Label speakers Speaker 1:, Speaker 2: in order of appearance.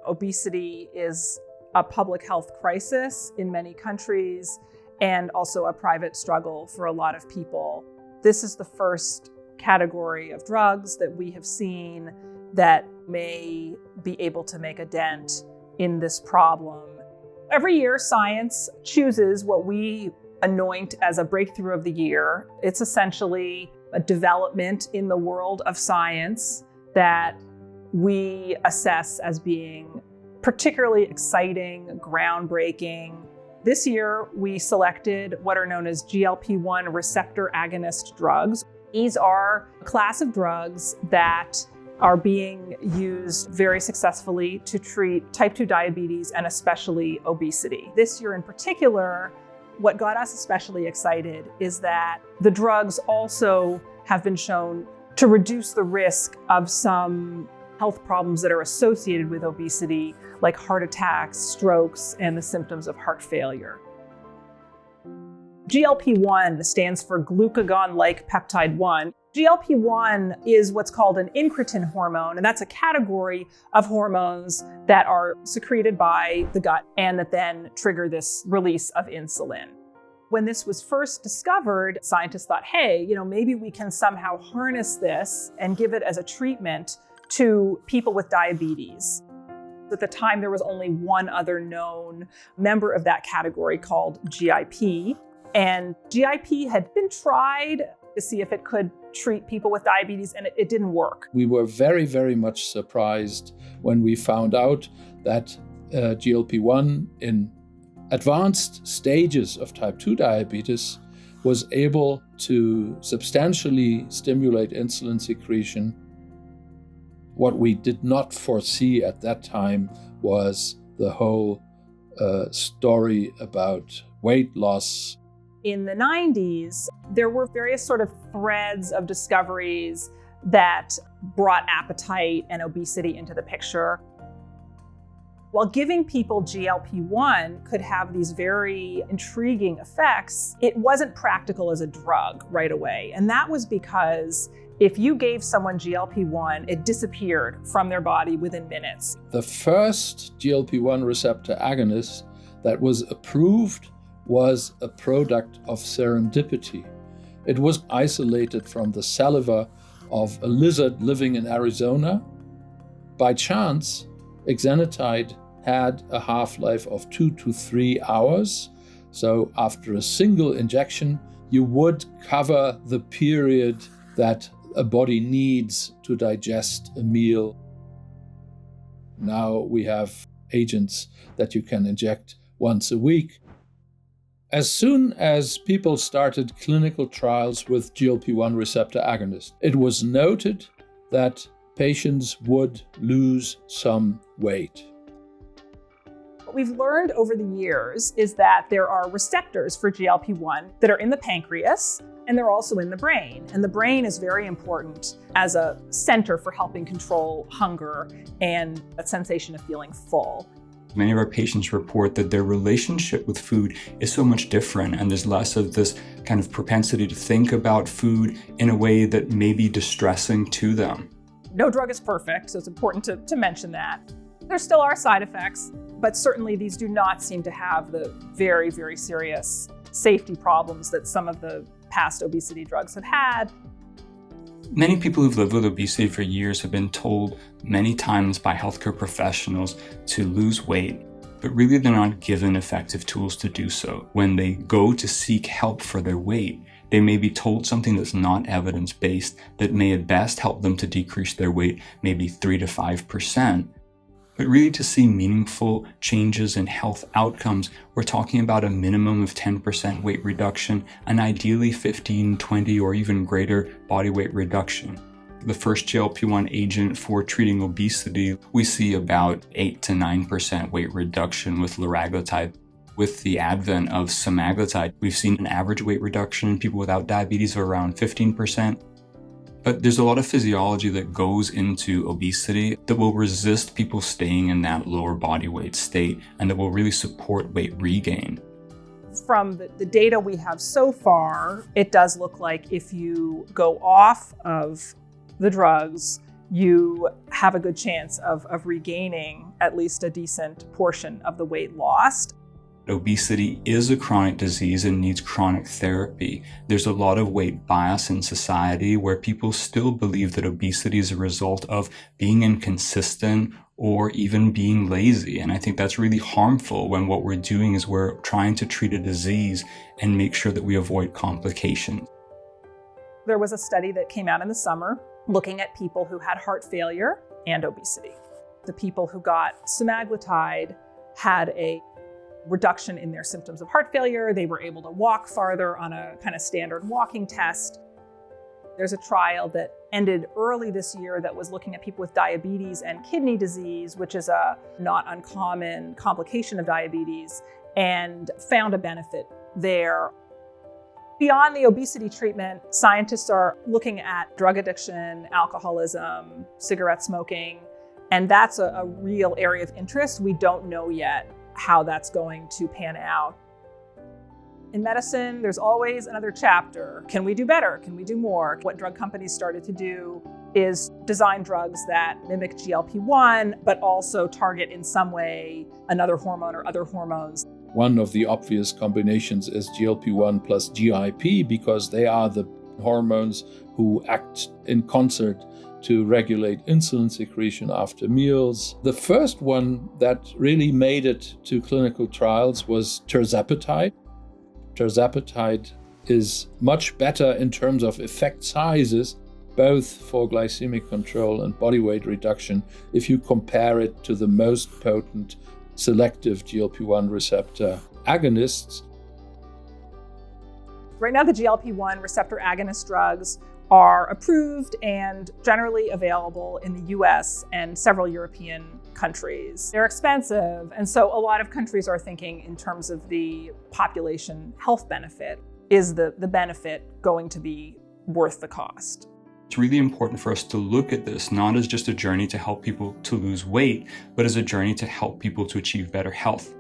Speaker 1: Obesity is a public health crisis in many countries and also a private struggle for a lot of people. This is the first category of drugs that we have seen that may be able to make a dent in this problem. Every year, science chooses what we anoint as a breakthrough of the year. It's essentially a development in the world of science that we assess as being particularly exciting, groundbreaking. This year, we selected what are known as GLP-1 receptor agonist drugs. These are a class of drugs that are being used very successfully to treat type 2 diabetes and especially obesity. This year in particular, what got us especially excited is that the drugs also have been shown to reduce the risk of some health problems that are associated with obesity, like heart attacks, strokes, and the symptoms of heart failure. GLP-1 stands for glucagon-like peptide 1. GLP-1 is what's called an incretin hormone, and that's a category of hormones that are secreted by the gut and that then trigger this release of insulin. When this was first discovered, scientists thought, hey, maybe we can somehow harness this and give it as a treatment to people with diabetes. At the time, there was only one other known member of that category called GIP. And GIP had been tried to see if it could treat people with diabetes, and it didn't work.
Speaker 2: We were very, very much surprised when we found out that GLP-1 in advanced stages of type 2 diabetes was able to substantially stimulate insulin secretion. What we did not foresee at that time was the whole story about weight loss.
Speaker 1: In the 90s, there were various sort of threads of discoveries that brought appetite and obesity into the picture. While giving people GLP-1 could have these very intriguing effects, it wasn't practical as a drug right away. And that was because if you gave someone GLP-1, it disappeared from their body within minutes.
Speaker 2: The first GLP-1 receptor agonist that was approved was a product of serendipity. It was isolated from the saliva of a lizard living in Arizona. By chance, exenatide had a half-life of 2 to 3 hours. So after a single injection, you would cover the period that a body needs to digest a meal. Now we have agents that you can inject once a week. As soon as people started clinical trials with GLP-1 receptor agonists, it was noted that patients would lose some weight.
Speaker 1: What we've learned over the years is that there are receptors for GLP-1 that are in the pancreas, and they're also in the brain. And the brain is very important as a center for helping control hunger and a sensation of feeling full.
Speaker 3: Many of our patients report that their relationship with food is so much different, and there's less of this kind of propensity to think about food in a way that may be distressing to them.
Speaker 1: No drug is perfect, so it's important to mention that. There still are side effects, but certainly these do not seem to have the very, very serious safety problems that some of the past obesity drugs have had.
Speaker 3: Many people who've lived with obesity for years have been told many times by healthcare professionals to lose weight, but really they're not given effective tools to do so. When they go to seek help for their weight, they may be told something that's not evidence-based that may at best help them to decrease their weight maybe 3 to 5%. But really to see meaningful changes in health outcomes, we're talking about a minimum of 10% weight reduction and ideally 15, 20, or even greater body weight reduction. The first GLP-1 agent for treating obesity, we see about 8 to 9% weight reduction with liraglutide. With the advent of semaglutide, we've seen an average weight reduction in people without diabetes of around 15%. But there's a lot of physiology that goes into obesity that will resist people staying in that lower body weight state and that will really support weight regain.
Speaker 1: From the data we have so far, it does look like if you go off of the drugs, you have a good chance of regaining at least a decent portion of the weight lost.
Speaker 3: Obesity is a chronic disease and needs chronic therapy. There's a lot of weight bias in society where people still believe that obesity is a result of being inconsistent or even being lazy. And I think that's really harmful when what we're doing is we're trying to treat a disease and make sure that we avoid complications.
Speaker 1: There was a study that came out in the summer looking at people who had heart failure and obesity. The people who got semaglutide had a reduction in their symptoms of heart failure. They were able to walk farther on a kind of standard walking test. There's a trial that ended early this year that was looking at people with diabetes and kidney disease, which is a not uncommon complication of diabetes, and found a benefit there. Beyond the obesity treatment, scientists are looking at drug addiction, alcoholism, cigarette smoking, and that's a real area of interest. We don't know yet how that's going to pan out. In medicine, there's always another chapter. Can we do better? Can we do more? What drug companies started to do is design drugs that mimic GLP-1, but also target in some way another hormone or other hormones.
Speaker 2: One of the obvious combinations is GLP-1 plus GIP because they are the hormones who act in concert to regulate insulin secretion after meals. The first one that really made it to clinical trials was tirzepatide. Tirzepatide is much better in terms of effect sizes, both for glycemic control and body weight reduction, if you compare it to the most potent selective GLP-1 receptor agonists.
Speaker 1: Right now, the GLP-1 receptor agonist drugs are approved and generally available in the US and several European countries. They're expensive, and so a lot of countries are thinking in terms of the population health benefit. Is the benefit going to be worth the cost?
Speaker 3: It's really important for us to look at this not as just a journey to help people to lose weight, but as a journey to help people to achieve better health.